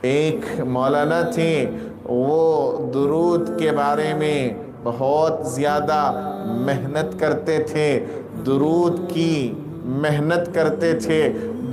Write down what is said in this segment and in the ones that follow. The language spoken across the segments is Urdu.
ایک مولانا تھے، وہ درود کے بارے میں بہت زیادہ محنت کرتے تھے، درود کی محنت کرتے تھے،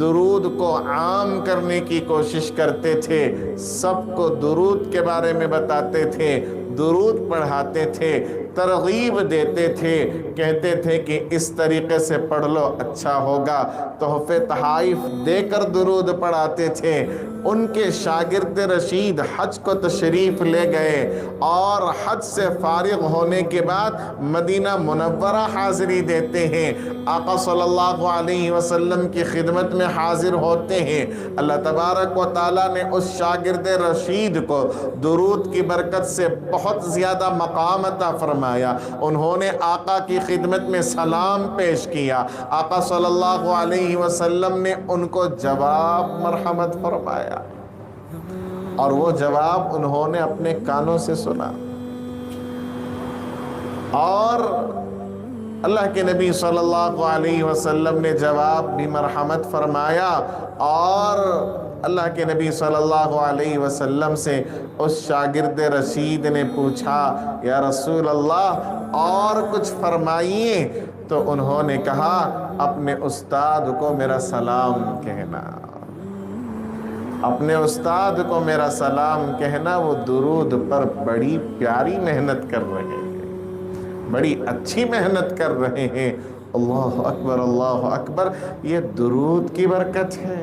درود کو عام کرنے کی کوشش کرتے تھے، سب کو درود کے بارے میں بتاتے تھے، درود پڑھاتے تھے، ترغیب دیتے تھے، کہتے تھے کہ اس طریقے سے پڑھ لو اچھا ہوگا، تحفے تحائف دے کر درود پڑھاتے تھے۔ ان کے شاگرد رشید حج کو تشریف لے گئے اور حج سے فارغ ہونے کے بعد مدینہ منورہ حاضری دیتے ہیں، آقا صلی اللہ علیہ وسلم کی خدمت میں حاضر ہوتے ہیں۔ اللہ تبارک و تعالیٰ نے اس شاگرد رشید کو درود کی برکت سے بہت زیادہ مقام عطا فرمایا۔ انہوں نے آقا کی خدمت میں سلام پیش کیا، آقا صلی اللہ علیہ وسلم نے ان کو جواب مرحمت فرمایا، اور وہ جواب انہوں نے اپنے کانوں سے سنا، اور اللہ کے نبی صلی اللہ علیہ وسلم نے جواب بھی مرحمت فرمایا، اور اللہ کے نبی صلی اللہ علیہ وسلم سے اس شاگرد رشید نے پوچھا، یا رسول اللہ اور کچھ فرمائیے؟ تو انہوں نے کہا، اپنے استاد کو میرا سلام کہنا، اپنے استاد کو میرا سلام کہنا، وہ درود پر بڑی پیاری محنت کر رہے ہیں، بڑی اچھی محنت کر رہے ہیں۔ اللہ اکبر، اللہ اکبر، یہ درود کی برکت ہے۔